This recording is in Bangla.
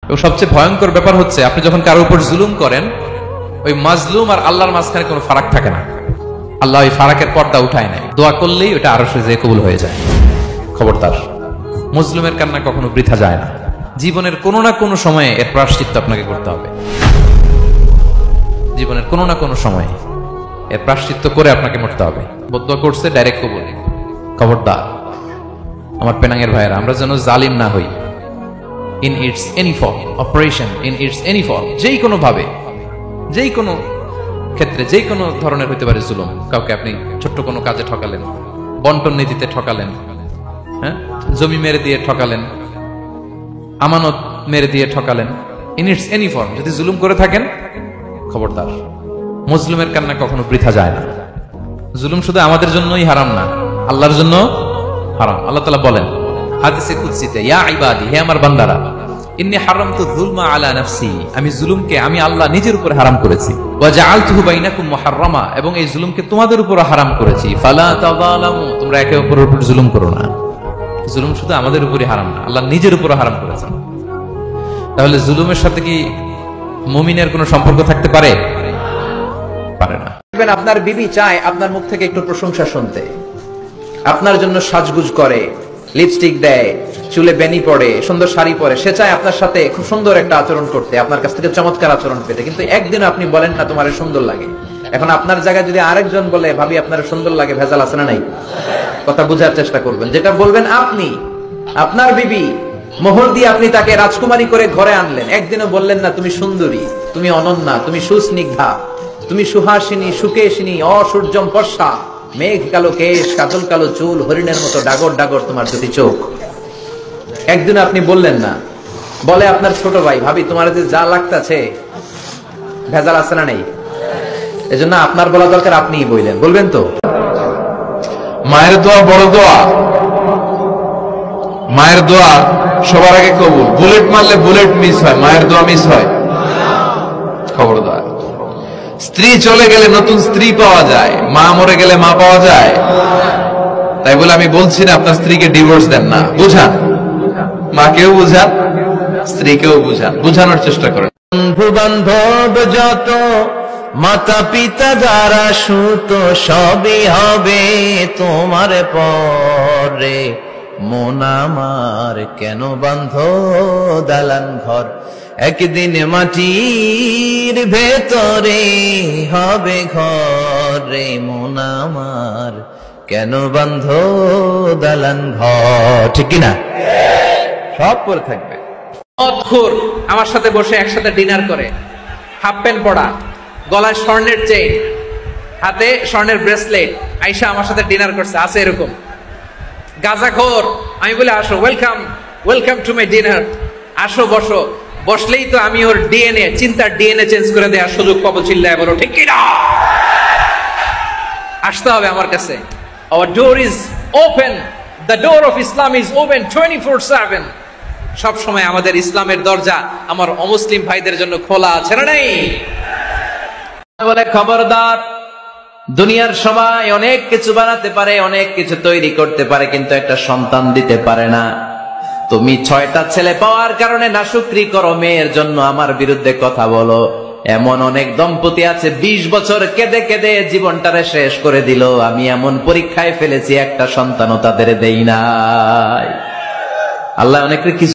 এবং সবচেয়ে ভয়ঙ্কর ব্যাপার হচ্ছে আপনি যখন কারোর উপর জুলুম করেন, ওই মাজলুম আর আল্লাহর মাঝখানে কোনো ফারাক থাকে না। আল্লাহ ওই ফারাকের পর্দা উঠায় নাই, দোয়া করলেই ওটা আরো সে কবুল হয়ে যায়। খবরদার, মুসলিমের কান্না কখনো বৃথা যায় না। জীবনের কোনো না কোনো সময়ে এর প্রায়শ্চিত্ত আপনাকে করতে হবে। জীবনের কোনো না কোনো সময়ে এর প্রায়শ্চিত্ত করে আপনাকে মরতে হবে। বদদোয়া করছে, ডাইরেক্ট কবুল। খবরদার আমার পেনাঙ্গের ভাইয়েরা, আমরা যেন জালিম না হই। In it's any form, operation in it's any form, যেই কোনো ভাবে, যেই কোনো ক্ষেত্রে, যেই কোনো ধরনের হইতে পারে জুলুম। কাউকে আপনি ছোট্ট কোনো কাজে ঠকালেন, বন্টন নীতিতে ঠকালেন, হ্যাঁ, জমি মেরে দিয়ে ঠকালেন, আমানত মেরে দিয়ে ঠকালেন, ইন ইটস এনি ফর্ম যদি জুলুম করে থাকেন, খবরদার, মুসলিমের কান্না কখনো বৃথা যায় না। জুলুম শুধু আমাদের জন্যই হারাম না, আল্লাহর জন্য হারাম। আল্লাহ তাআলা বলেন হাদিসে কুদসিতে, ইয়া ইবাদি, হে আমার বান্দারা, ইন্নী হারামতু যুলমা আলা নাফসি, আমি জুলুমকে আমি আল্লাহ নিজের উপর হারাম করেছি। ওয়া জাআলতুহু বাইনাকুম মুহাররামা, এবং এই জুলুমকে তোমাদের উপর হারাম করেছি। ফালা তাযালামু, তোমরা একে অপরের উপর জুলুম করো না। জুলুম শুধু আমাদের উপরই হারাম না, আল্লাহ নিজের উপর হারাম করেছেন। তাহলে জুলুমের সাথে কি মুমিনের কোনো সম্পর্ক থাকতে পারে? পারে না। আপনার বিবি চায় আপনার মুখ থেকে একটু প্রশংসা শুনতে, আপনার জন্য সাজগুজ করে, লিপস্টিক দেয়, চুলে বেনি পড়ে, সুন্দর শাড়ি পরে, সে চায় আপনার সাথে খুব সুন্দর একটা আচরণ করতে, আপনার কাছ থেকে চমৎকার আচরণ পেতে, কিন্তু একদিন আপনি বলেন না তোমার সুন্দর লাগে। এখন আপনার জায়গায় যদি আরেকজন বলে ভাবি আপনার সুন্দর লাগে, ভেজাল আছে না নাই? কথা বুঝার চেষ্টা করবেন। যেটা বলবেন আপনি, আপনার বিবি, মোহর দিয়ে আপনি তাকে রাজকুমারী করে ঘরে আনলেন, একদিনও বললেন না তুমি সুন্দরী, তুমি অনন্যা, তুমি সুস্নিগ্ধা, তুমি সুহাসিনী, সুকেশিনী, অসূর্যম পর্ষা, মেঘ কালো কেশ, কাজল কালো চুল, হরিণের মতো ডাগর ডাগর তোমার দুটি চোখ। একদিন আপনি বললেন না। বলে আপনার ছোট ভাই, ভাবি তোমার যে যা লাগতাছে, ভেজাল আছে না নেই? এজন্য আপনার বলা দরকার, আপনিই বললেন। বলবেন তো? মায়ের দোয়া বড় দোয়া, মায়ের দোয়া সবার আগে কবুল। বুলেট মারলে বুলেট মিস হয়, মায়ের দোয়া মিস হয়? খবরদার। স্ত্রী চলে গেলে নতুন স্ত্রী পাওয়া যায়, মা মরে গেলে মা পাওয়া যায়। তাই বলে আমি বলছি না আপনার স্ত্রীকে ডিভোর্স দেন না, বুঝান, মাকেও বুঝান, স্ত্রীকেও বুঝান, বুঝানোর চেষ্টা করেন। বন্ধু বান্ধব যত, মাতা পিতা যারা সুত, সবই হবে তোমার পরে। মন আমার কেন বান্ধ দালান ঘর, একদিন মাটির ভেতরে হবে ঘরে। মন আমার কেন বান্ধ দালান ঘর, ঠিক কিনা? সব পরে থাকবে। অদ্ভুত আমার সাথে বসে একসাথে ডিনার করে, হাফ প্যান্ট পরা, গলায় স্বর্ণের চেইন, হাতে স্বর্ণের ব্রেসলেট, আইসা আমার সাথে ডিনার করছে, আছে এরকম। গাঁজাখোর, আমি বলে আসো, welcome, welcome to my dinner, আসো বসো। বসলেই তো আমি ওর ডিএনএ, চিন্তার ডিএনএ চেঞ্জ করে দেওয়ার সুযোগ পাবো। চিল্লায় বলো ঠিক কি না? আসতে হবে আমার কাছে। Our door is open, the door of Islam is open 24/7. সব সময় আমাদের ইসলামের দরজা আমার অমুসলিম ভাইদের জন্য খোলা আছে না নাই? বলে খবরদার, দুনিয়ার সবাই অনেক কিছু বানাতে পারে, অনেক কিছু তৈরি করতে পারে, কিন্তু একটা সন্তান দিতে পারে না। তুমি 6টা ছেলে পাওয়ার কারণে নাশুকরি করো, মেয়ের জন্য আমার বিরুদ্ধে কথা বলো। এমন অনেক দম্পতি আছে 20 বছর কেঁদে কেঁদে জীবনটারে শেষ করে দিল। আমি এমন পরীক্ষায় ফেলেছি, একটা সন্তানও তাদের দেই নাই। আল্লাহ অনেকের কিছু